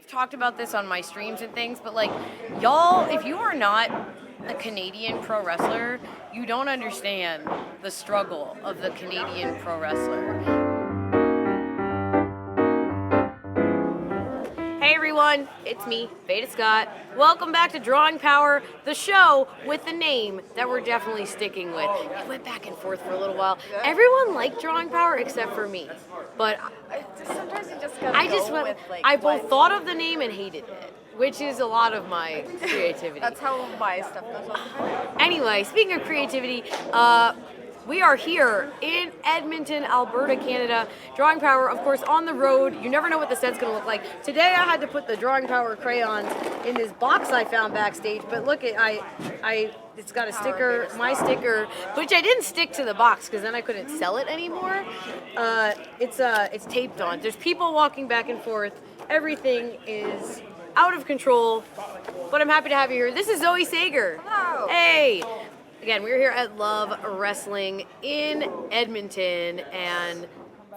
we've talked about this on my streams and things, but like, y'all, if you are not a Canadian pro wrestler, you don't understand the struggle of the Canadian pro wrestler. Hey everyone, it's me, Veda Scott. Welcome back to Drawing Power, the show with the name that we're definitely sticking with. It went back and forth for a little while. Everyone liked Drawing Power except for me. But sometimes you just gotta go with like I both thought of the name and hated it, which is a lot of my creativity. That's how my stuff goes all the time. Anyway, speaking of creativity, we are here in Edmonton, Alberta, Canada. Drawing Power, of course, on the road. You never know what the set's going to look like. Today I had to put the Drawing Power crayons in this box I found backstage, but look, it's got a sticker, my sticker, which I didn't stick to the box because then I couldn't sell it anymore. It's taped on. There's people walking back and forth. Everything is out of control, but I'm happy to have you here. This is Zoe Sager. Hello. Hey. Again, we're here at Love Wrestling in Edmonton, and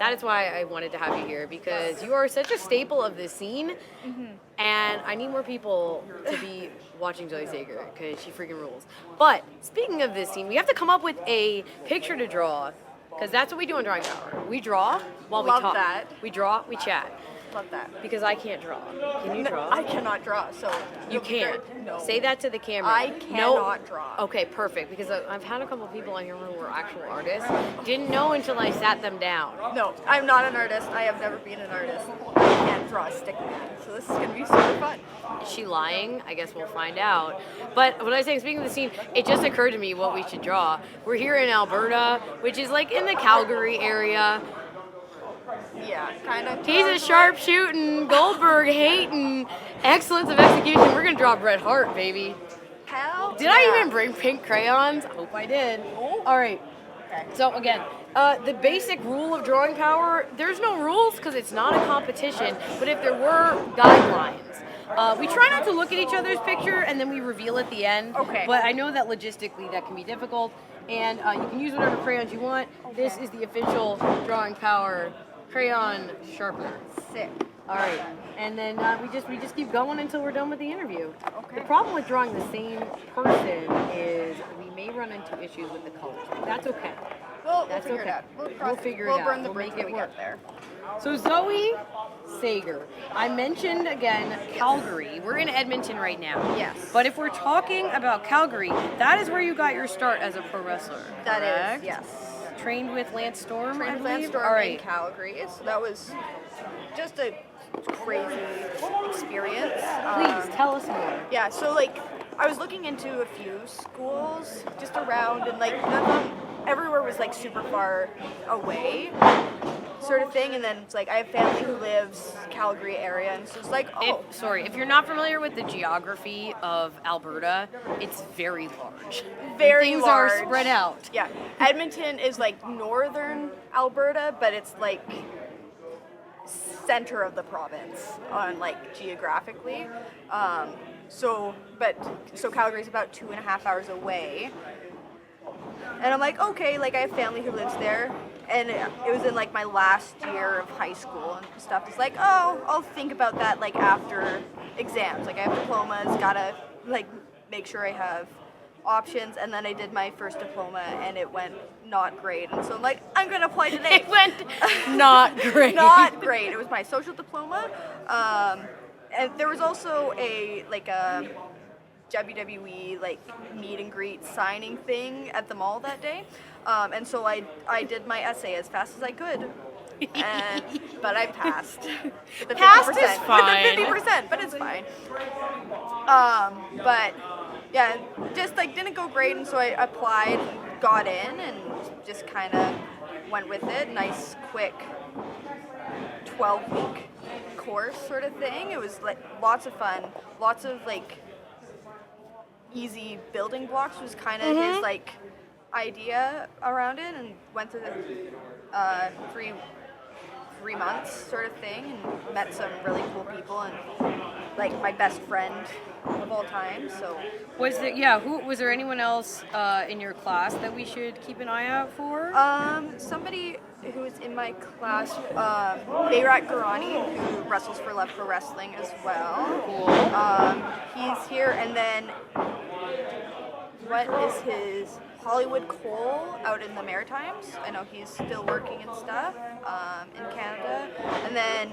that is why I wanted to have you here, because you are such a staple of this scene, and I need more people to be watching Zoe Sager, because she freaking rules. But, speaking of this scene, we have to come up with a picture to draw, because that's what we do on Drawing Power. We draw while we talk. Love that. We draw, we chat. Love that. Because I can't draw. Can you draw? I cannot draw, so... You can't. No. Say that to the camera. I cannot draw. Okay, perfect. Because I've had a couple people on here who were actual artists. Didn't know until I sat them down. No, I'm not an artist. I have never been an artist. I can't draw a stick man, so this is going to be super fun. Is she lying? I guess we'll find out. But what I was saying, speaking of the scene, it just occurred to me what we should draw. We're here in Alberta, which is like in the Calgary area. Yeah, kind of. He's a sharpshooting, Goldberg hating, excellence of execution. We're gonna draw Bret Hart, baby. Hell Did I even bring pink crayons? I hope I did. Oh. All right. Okay. So again, the basic rule of Drawing Power, there's no rules because it's not a competition, but if there were guidelines. We try not to look at each other's picture and then we reveal at the end. Okay. But I know that logistically that can be difficult, and you can use whatever crayons you want. Okay. This is the official Drawing Power crayon sharpener. Sick. All right, and then we just keep going until we're done with the interview. Okay. The problem with drawing the same person is we may run into issues with the colors, but that's okay. We'll That's figure okay. it out. We'll figure it We'll out. burn the We'll bridge make when it we work. get there. So Zoe Sager, I mentioned again Calgary. We're in Edmonton right now. Yes. But if we're talking about Calgary, that is where you got your start as a pro wrestler. That correct? is, yes. Trained with Lance Storm, I Trained with believe? Lance Storm All right. in Calgary, so that was just a crazy experience. Please tell us more. Yeah, so like I was looking into a few schools just around, and like none of them, everywhere was like super far away, sort of thing. And then it's like I have family who lives Calgary area, and so it's like If you're not familiar with the geography of Alberta, it's very large. very Things large. are spread out. Yeah, Edmonton is like northern Alberta, but it's like center of the province on like geographically. So Calgary's about 2.5 hours away. And I'm like, okay, like I have family who lives there, and it was in like my last year of high school and stuff. It's like, oh, I'll think about that like after exams. Like I have diplomas, gotta like make sure I have options. And then I did my first diploma, and it went not great. And so I'm like, I'm gonna apply today. It went not great. Not great. It was my social diploma, and there was also a WWE like meet and greet signing thing at the mall that day, and so I did my essay as fast as I could, but I passed. With the 50%. Passed is fine. With the 50%, but it's fine. But yeah, just like didn't go great, and so I applied, and got in, and just kind of went with it. Nice, quick 12-week course sort of thing. It was like lots of fun, lots of like easy building blocks was kind of his like idea around it, and went through the 3 months sort of thing, and met some really cool people, and like my best friend of all time. So Was there anyone else in your class that we should keep an eye out for? somebody, who was in my class, Bret Hart, who wrestles for Left Pro Wrestling as well. Cool. He's here, and then what is his Hollywood Cole out in the Maritimes? I know he's still working and stuff in Canada, and then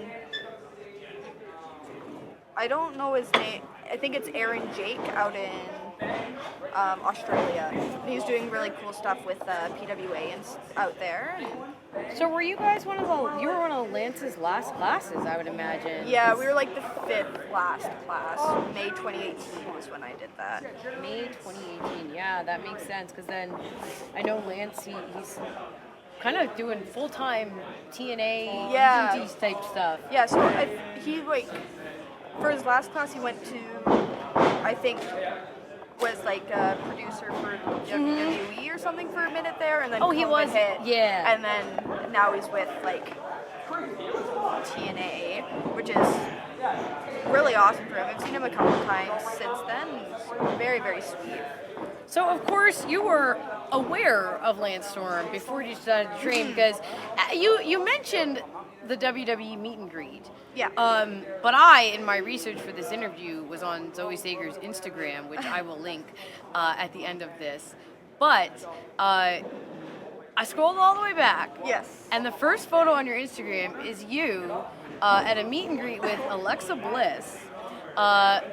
I don't know his name. I think it's Aaron Jake out in Australia. He's doing really cool stuff with PWA and out there. So were you guys you were one of Lance's last classes, I would imagine. Yeah, we were like the 5th last class. May 2018 was when I did that. May 2018, yeah, that makes sense, because then I know Lance, he's kind of doing full-time TNA, DDT type stuff. Yeah, so he like, for his last class he went to, I think, was like a producer for WWE or something for a minute there, and then he was hit, yeah, and then now he's with like TNA, which is really awesome for him. I've seen him a couple times since then. He's very, very sweet. So of course you were aware of Lance Storm before you started to train, because you mentioned the WWE meet and greet. Yeah. But I, in my research for this interview, was on Zoe Sager's Instagram, which I will link at the end of this. But I scrolled all the way back. Yes. And the first photo on your Instagram is you at a meet and greet with Alexa Bliss.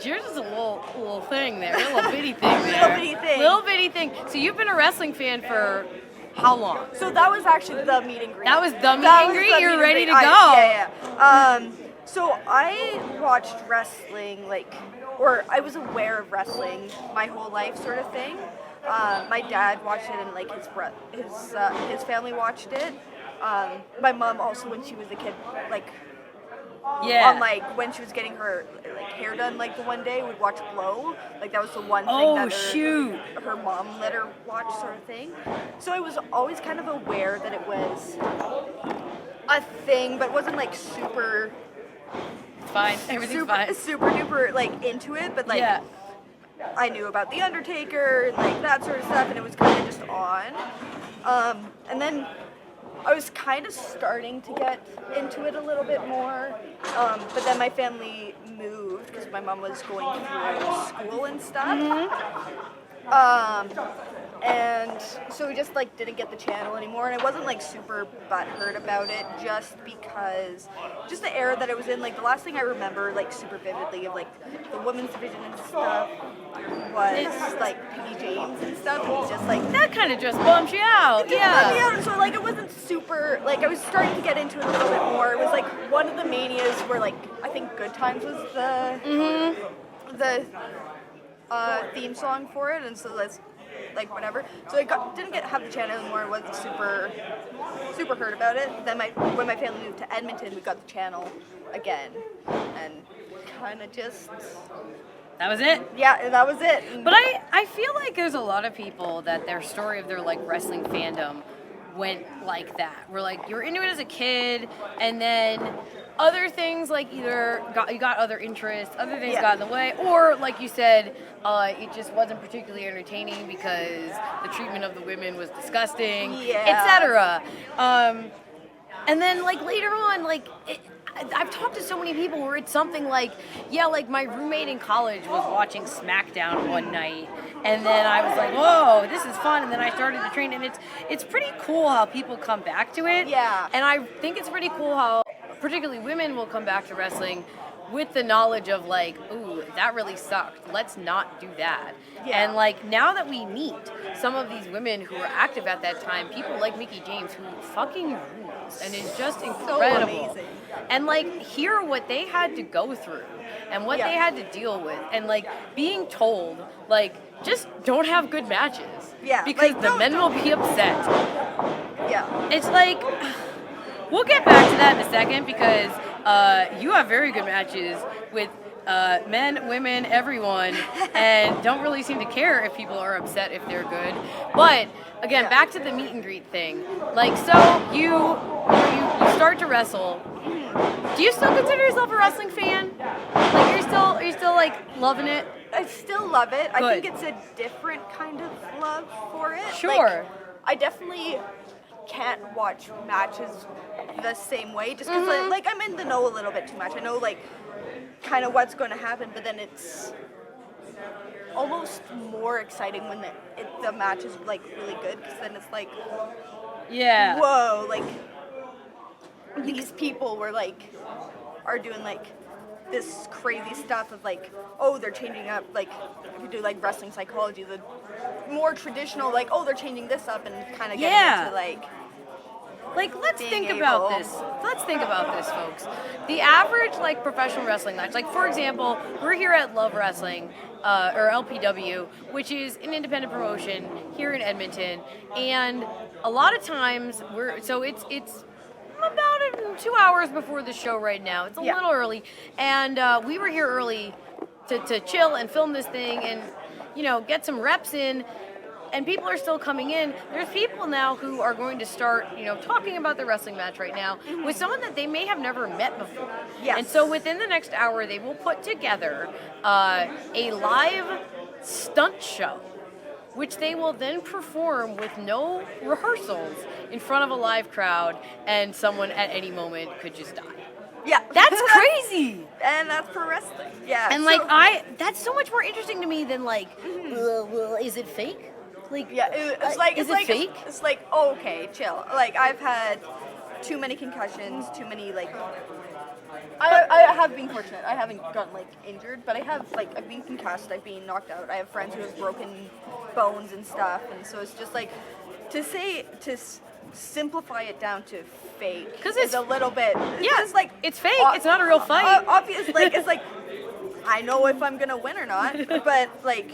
Yours is a little thing there, a little bitty thing there. Little bitty thing. So you've been a wrestling fan for how long? So that was actually the meet and greet. That was the meet and greet? You're ready to go. Yeah. So I watched wrestling, or I was aware of wrestling my whole life, sort of thing. My dad watched it, and like his family watched it. My mom also, when she was a kid, on when she was getting her hair done, the one day would watch Glow. That was the one thing that her mom let her watch, sort of thing. So I was always kind of aware that it was a thing, but wasn't super. Fine, everything's fine. Super duper into it, but I knew about The Undertaker and that sort of stuff, and it was kind of just on. And then I was kind of starting to get into it a little bit more, but then my family moved because my mom was going through school and stuff. And so we just didn't get the channel anymore, and I wasn't super butthurt about it, just because just the era that it was in. The last thing I remember super vividly of the women's division and stuff was P.D. James and stuff. It was just that kind of just bums you out. It bummed me out, and so it wasn't super I was starting to get into it a little bit more. It was one of the manias where I think Good Times was the theme song for it, and so that's whatever. So I didn't have the channel anymore. I wasn't super heard about it. Then when my family moved to Edmonton, we got the channel again, and kind of just. That was it? Yeah, that was it. But I feel like there's a lot of people that their story of their wrestling fandom went like that. Where you're into it as a kid, and then other things either you got other interests, other things got in the way, or you said, it just wasn't particularly entertaining because the treatment of the women was disgusting, etc. And then later on, I've talked to so many people where it's something my roommate in college was watching SmackDown one night, and then I was like, whoa, this is fun, and then I started to train, and it's pretty cool how people come back to it. Yeah. And I think it's pretty cool how particularly women will come back to wrestling with the knowledge of ooh, that really sucked. Let's not do that. Yeah. And now that we meet some of these women who were active at that time, people like Mickie James, who fucking rules and is just incredible. So amazing. And hear what they had to go through and what they had to deal with, and being told just don't have good matches. Yeah. Because the men will be upset. Yeah. It's we'll get back to that in a second, because you have very good matches with men, women, everyone, and don't really seem to care if people are upset if they're good. But again, back to the meet and greet thing. So you start to wrestle. Do you still consider yourself a wrestling fan? Are you still loving it? I still love it. Good. I think it's a different kind of love for it. Sure. I definitely can't watch matches the same way just because like I'm in the know a little bit too much. I know like kind of what's going to happen, but then it's almost more exciting when the match is like really good, because then it's like, whoa, like these people were like are doing like this crazy stuff of like, oh, they're changing up, like if you do like wrestling psychology, the more traditional, like, oh, they're changing this up and kind of getting into like let's think about this. Let's think about this, folks. The average like professional wrestling match, like for example, we're here at Love Wrestling, or LPW, which is an independent promotion here in Edmonton, and a lot of times it's about 2 hours before the show right now. It's a little early, and we were here early to chill and film this thing and get some reps in. And people are still coming in. There's people now who are going to start, talking about the wrestling match right now with someone that they may have never met before. Yes. And so within the next hour, they will put together a live stunt show, which they will then perform with no rehearsals in front of a live crowd, and someone at any moment could just die. Yeah. That's crazy. And that's pro wrestling. Yeah. And that's so much more interesting to me than like, well, is it fake? Like, it's like is it's it fake? It's like, oh, okay, chill. Like I've had too many concussions, too many like. I have been fortunate. I haven't gotten like injured, but I've been concussed. I've been knocked out. I have friends who have broken bones and stuff, and so it's just like to simplify it down to fake because it's a little bit. Yeah, it's like it's fake. It's not a real fight. Obviously, like it's like I know if I'm gonna win or not, but like.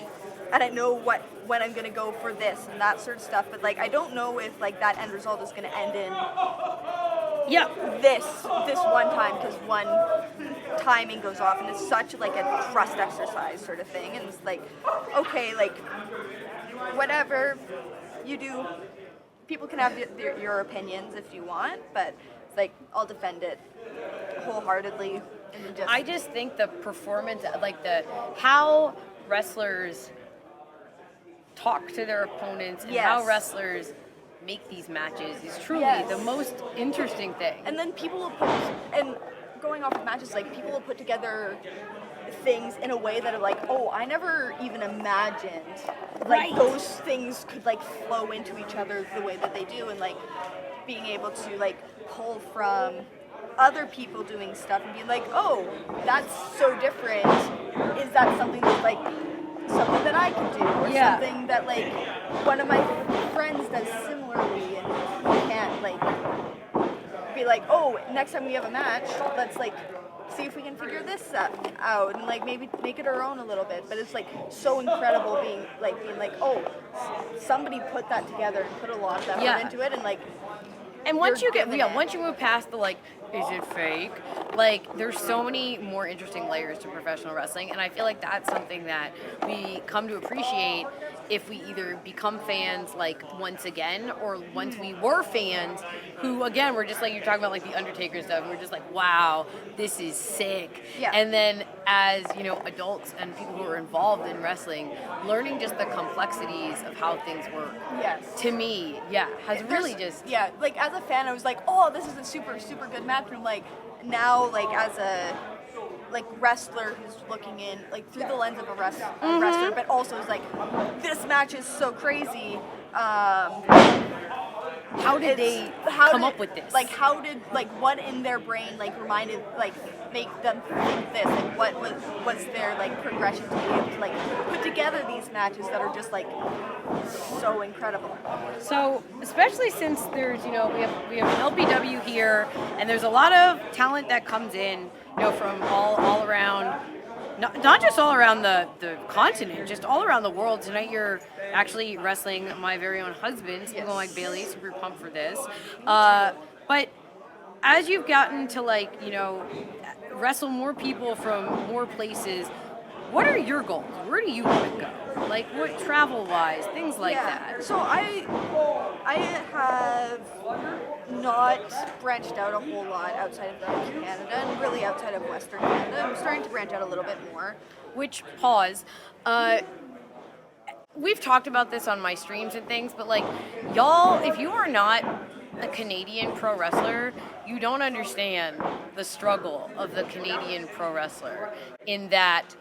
And I know when I'm gonna go for this and that sort of stuff, but like I don't know if like that end result is gonna end in this one time, because one timing goes off and it's such like a trust exercise sort of thing, and it's like, okay, like whatever you do, people can have your opinions if you want, but it's like I'll defend it wholeheartedly. And I just think the performance, like how wrestlers talk to their opponents and how wrestlers make these matches is truly the most interesting thing. And then people will and going off of matches, like people will put together things in a way that are like, oh, I never even imagined like those things could like flow into each other the way that they do, and like being able to like pull from other people doing stuff and be like, oh, that's so different. Is that something that's like something that I can do, or something that like one of my friends does similarly, and you can't like be like, oh, next time we have a match, let's like see if we can figure this out and like maybe make it our own a little bit. But it's like so incredible being like, oh, somebody put that together and put a lot of effort into it, and like. And once once you move past the like, is it fake? Like, there's so many more interesting layers to professional wrestling, and I feel like that's something that we come to appreciate if we either become fans like once again, or once we were fans who again were just like you're talking about like the Undertaker stuff, and we're just like, wow, this is sick. Yeah. And then as adults and people who are involved in wrestling, learning just the complexities of how things work. Yes. To me, has really just like as a fan, I was like, oh, this is a super super good match. And like now, like as a wrestler who's looking in like through the lens of a wrestler, but also is like, this match is so crazy. How did they come up with this? Like, how did what in their brain reminded make them think this? Like, what was their progression to be able to put together these matches that are just so incredible? So especially since there's we have an LPW here, and there's a lot of talent that comes in from all around. Not just all around the continent, just all around the world. Tonight you're actually wrestling my very own husband, Single Mike Bailey. Super pumped for this. But as you've gotten to wrestle more people from more places, what are your goals? Where do you want to go? What travel-wise, things like that. So I have not branched out a whole lot outside of Canada, and really outside of Western Canada. I'm starting to branch out a little bit more. Which, we've talked about this on my streams and things, but y'all, if you are not a Canadian pro wrestler, you don't understand the struggle of the Canadian pro wrestler in that,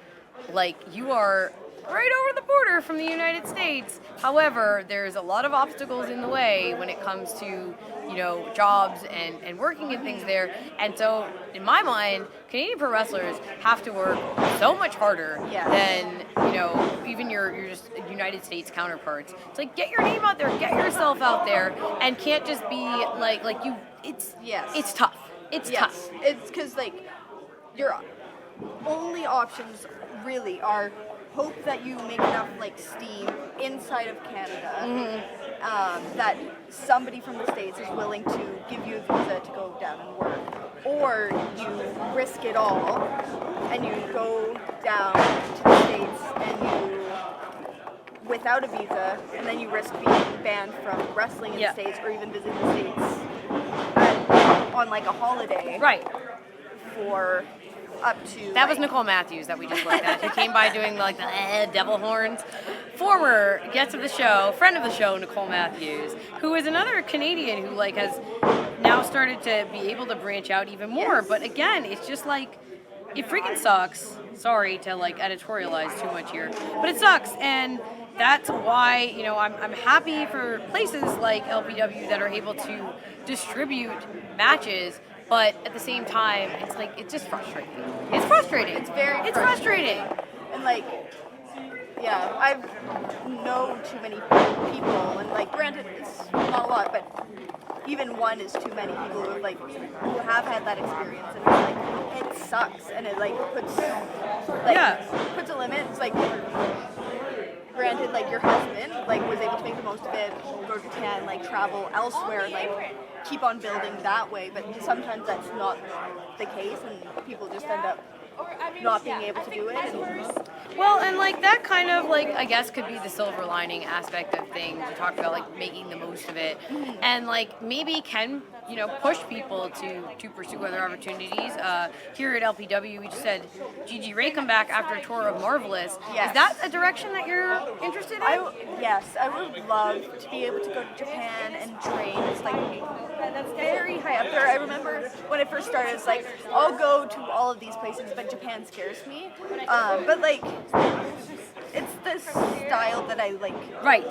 like, you are right over the border from the United States. However, there's a lot of obstacles in the way when it comes to, you know, jobs and working and things there. And so, in my mind, Canadian pro wrestlers have to work so much harder than, you know, even your just United States counterparts. It's like, get your name out there, get yourself out there, and can't just be like you. It's tough. It's tough. It's because, like, your only options really are hope that you make enough, like, steam inside of Canada that somebody from the States is willing to give you a visa to go down and work, or you risk it all and you go down to the States and you without a visa, and then you risk being banned from wrestling in the States or even visiting the States on, like, a holiday for up to... That was Nicole Matthews that we just looked at, who came by doing, like, the devil horns. Former guest of the show, friend of the show, Nicole Matthews, who is another Canadian who, like, has now started to be able to branch out even more. But again, it's just like, it freaking sucks. Sorry to, like, editorialize too much here, but it sucks. And that's why, you know, I'm happy for places like LPW that are able to distribute matches. But at the same time, it's like, it's just frustrating. It's frustrating. It's frustrating. And, like, yeah, I know too many people, and, like, granted, it's not a lot, but even one is too many people who have had that experience, and it's like, it sucks, and it, like, puts a limit. It's like, granted, like, your husband, like, was able to make the most of it, go to Japan, like, travel elsewhere, like, keep on building that way, but sometimes that's not the case, and people just end up not being able to do it. Well, and, like, that kind of, like, I guess could be the silver lining aspect of things. We talked about, like, making the most of it, and, like, maybe can, you know, push people to pursue other opportunities. Here at LPW, we just had Gigi Ray come back after a tour of Marvelous. Yes. Is that a direction that you're interested in? Yes, I would love to be able to go to Japan and train. It's like, that's very high up there. I remember when it first started, it's like, I'll go to all of these places, but Japan scares me. But, like, it's the style that I, like,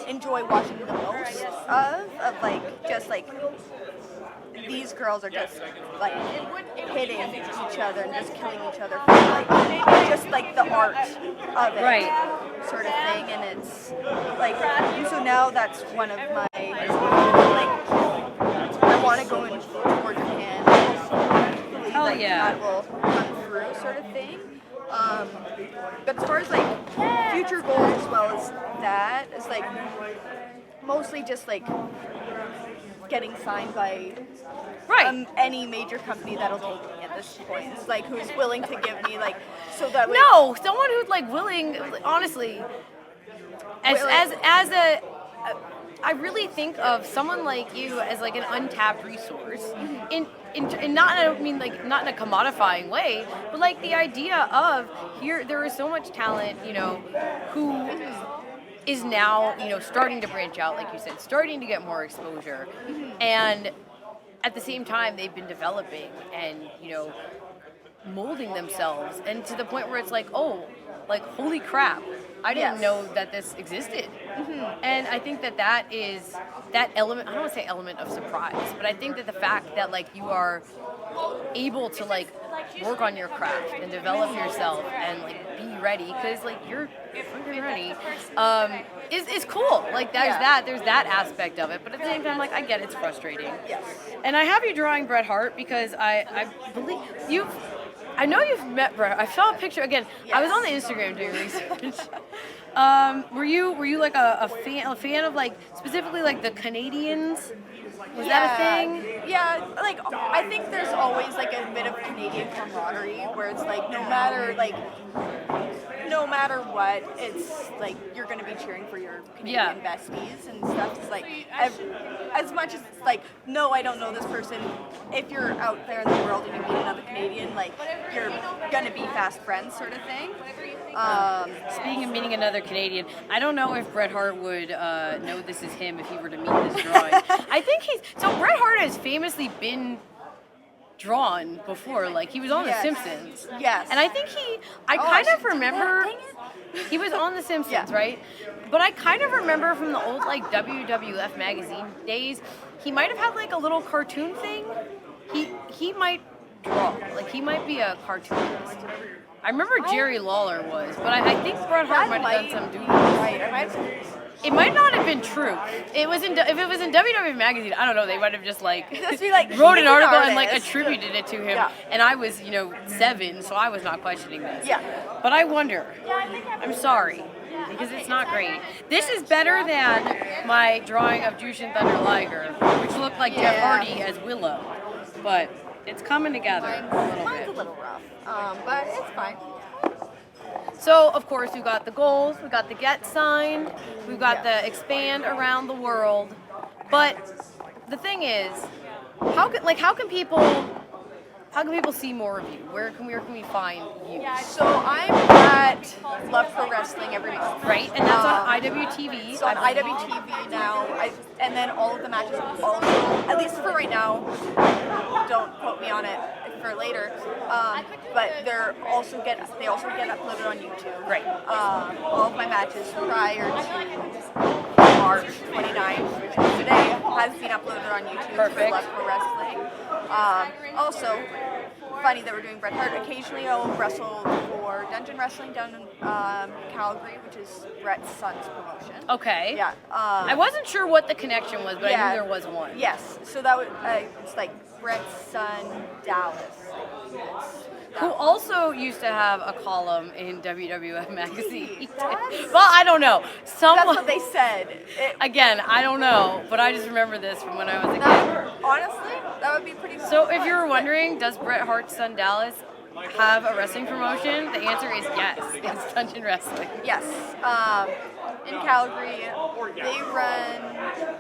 enjoy watching the most of, like, just, like, these girls are just, like, hitting each other and just killing each other for, like, just, like, the art of it, sort of thing. And it's, like, so now that's one of my, like, I want to go in toward Japan. Hopefully, that will come through, sort of thing. But as far as, like, future goals as well as that, it's, like, mostly just, like, getting signed by any major company that'll take me at this point. It's like, who's willing to give me, like, so that way... No, someone who's, like, willing, honestly, I really think of someone like you as, like, an untapped resource. In not, I don't mean, like, not in a commodifying way, but, like, the idea of there is so much talent, you know, who is now, you know, starting to branch out, like you said, starting to get more exposure. And at the same time, they've been developing and, you know, molding themselves, and to the point where it's like, oh, like, holy crap, I didn't know that this existed. And I think that is that element, I don't want to say element of surprise, but I think that the fact that, like, you are able to, like, work on your craft and develop yourself and, like, be ready, because, like, you're ready, is cool. Like, there's that aspect of it, but at the same time, like, I get it's frustrating. And I have you drawing Bret Hart because I believe I know you've met Bret. I saw a picture again. I was on the Instagram doing research. Were you like a fan of, like, specifically, like, the Canadians? Was that a thing? Yeah, like, I think there's always, like, a bit of Canadian camaraderie where it's like, no no matter what, it's like you're gonna be cheering for your Canadian besties and stuff. It's like as much as it's like, no, I don't know this person. If you're out there in the world and you meet another Canadian, like you're gonna be fast friends, sort of thing. Speaking of meeting another Canadian, I don't know if Bret Hart would know this is him if he were to meet this drawing. I think Bret Hart has famously been drawn before, like he was on The Simpsons. Yes. And I think I kind of remember he was on The Simpsons, right? But I kind of remember from the old like WWF magazine days, he might have had like a little cartoon thing. He might draw, like he might be a cartoonist. I remember Jerry Lawler was, but I think Bret Hart might have done some doodles. Right. It might not have been true. If it was in WWF magazine, I don't know. They might have just like wrote an article and like attributed it to him. Yeah. And I was 7, so I was not questioning this. Yeah. But I wonder. I'm sorry because it's not great. This is better than my drawing of Jushin Thunder Liger, which looked like Jeff Hardy as Willow. But it's coming together Mine's a little rough, but it's fine. So, of course, we've got the goals, we've got the get signed, we've got the expand around the world. But the thing is, how can people see more of you? Where can we find you? So I'm at Love Pro Wrestling every month. Right, and that's on IWTV. So on IWTV now, and then all of the matches also, at least for right now, don't quote me on it for later, but they also get uploaded on YouTube. Right. All of my matches prior to March 29th, which is today, has been uploaded on YouTube. Perfect. For Love Pro Wrestling. Also, funny that we're doing Bret Hart. Occasionally I'll wrestle for Dungeon Wrestling down in Calgary, which is Bret's son's promotion. Okay. Yeah. I wasn't sure what the connection was, but I knew there was one. Yes. So that was it's like Bret's son Dallas. Who also used to have a column in WWF magazine. Well, I don't know. That's what they said. Again, I don't know, but I just remember this from when I was a kid. Honestly, that would be pretty cool. So if you were wondering, does Bret Hart's son Dallas have a wrestling promotion? The answer is yes. It's Dungeon Wrestling. Yes. In Calgary, they run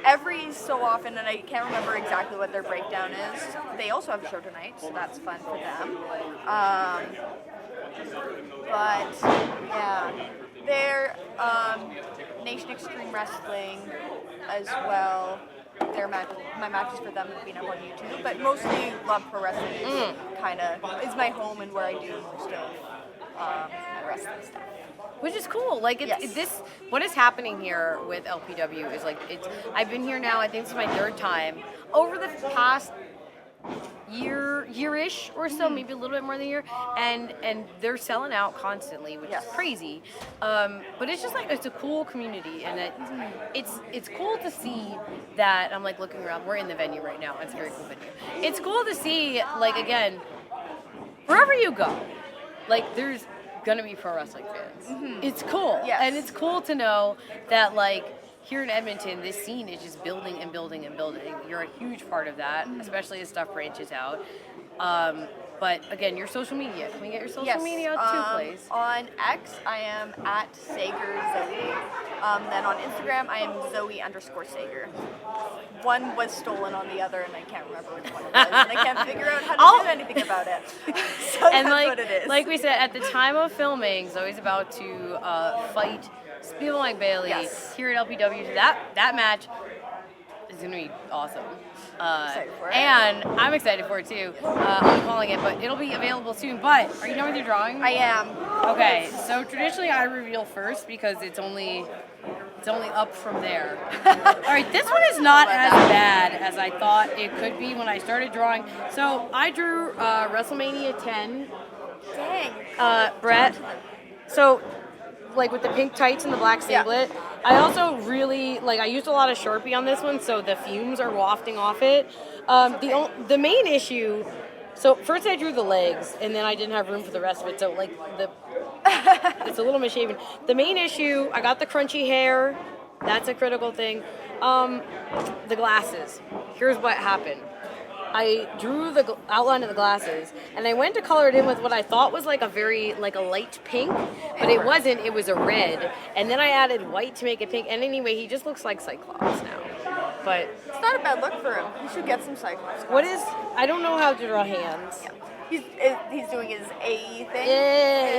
every so often, and I can't remember exactly what their breakdown is. They also have a show tonight, so that's fun for them. But yeah, they're Nation Extreme Wrestling as well. My matches for them have been up on YouTube, but mostly Love Pro Wrestling is my home and where I do most of my wrestling stuff. Which is cool. Like what is happening here with LPW is like I've been here now. I think this is my 3rd time over the past year-ish or so, maybe a little bit more than a year, and they're selling out constantly, which is crazy. But it's just like it's a cool community, and it's cool to see that. I'm like looking around. We're in the venue right now. It's a very cool venue. It's cool to see, like, again, wherever you go, like there's gonna be pro wrestling fans. It's cool, and it's cool to know that, like, here in Edmonton, this scene is just building and building and building. You're a huge part of that, especially as stuff branches out. But again, your social media. Can we get your social media too, please? On X, I am at Sager Zoe. Then on Instagram, I am Zoe_Sager. One was stolen on the other, and I can't remember which one it was, and I can't figure out how to do anything about it. So that's what it is. Like we said, at the time of filming, Zoe's about to fight Spiel like Bailey here at LPW. So that match is going to be awesome. Excited for it. And I'm excited for it too. I'm calling it, but it'll be available soon. But are you done with your drawing? I am. Okay, so traditionally I reveal first because it's only up from there. All right, this one is not as bad as I thought it could be when I started drawing. So I drew WrestleMania 10. Dang. Bret. So, like with the pink tights and the black singlet. Yeah. I also really, I used a lot of Sharpie on this one, so the fumes are wafting off it. The main issue, so first I drew the legs, and then I didn't have room for the rest of it, so it's a little misshapen. The main issue, I got the crunchy hair. That's a critical thing. The glasses. Here's what happened. I drew the outline of the glasses, and I went to color it in with what I thought was like a light pink, but it wasn't. It was a red, and then I added white to make it pink. And anyway, he just looks like Cyclops now. But It's not a bad look for him. He should get some Cyclops. what is? I don't know how to draw hands. He's doing his A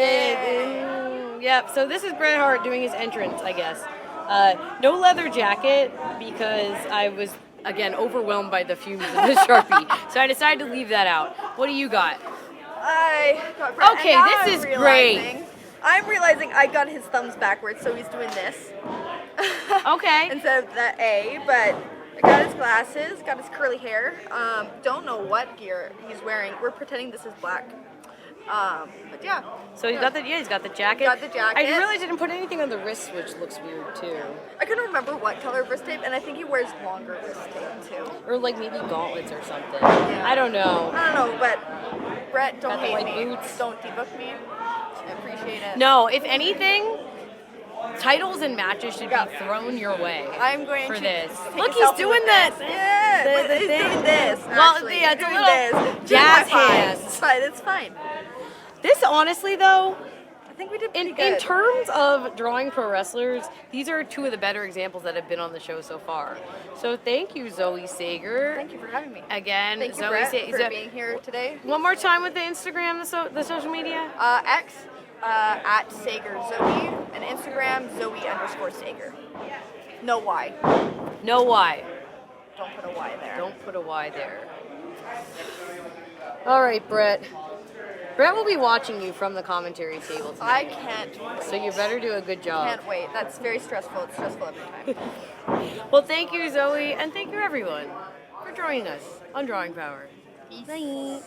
thing. Yep. So this is Bret Hart doing his entrance, I guess. No leather jacket because I was again overwhelmed by the fumes of the Sharpie, so I decided to leave that out. What do you got? I got Bret, Okay, and now this I'm is great. realizing- I'm realizing I got his thumbs backwards, so he's doing this. Okay. Instead of the A, but I got his glasses, got his curly hair. Don't know what gear he's wearing. We're pretending this is black. But yeah. So he's got the jacket. Got the jacket. I really didn't put anything on the wrist, which looks weird too. I couldn't remember what color wrist tape, and I think he wears longer wrist tape too. Or like maybe gauntlets or something. I don't know. I don't know, but Brett, don't Got the hate white me. boots. Don't debook me. I appreciate it. No, if anything, titles and matches should be thrown your way. I'm going for to this. take Look, a he's selfie doing with this. Yeah, The he's thing. doing this. Well, Actually. yeah, He's it's a doing little this. jazz High five. hands. It's fine. It's fine. This honestly though, I think we did pretty in good. terms of drawing pro wrestlers, these are two of the better examples that have been on the show so far. So thank you, Zoe Sager. Thank you for having me. Again, Thank you, Zoe Brett, Sager. for being here today. One more time with the Instagram, the social media. X at Sager Zoe, and Instagram Zoe_Sager. No Y. No Y. Don't put a Y there. Don't put a Y there. All right, Brett. Brett will be watching you from the commentary table I tonight. can't wait. So you better do a good job. Can't wait. That's very stressful. It's stressful every time. Well, thank you, Zoe, and thank you, everyone, for joining us on Drawing Power. Peace.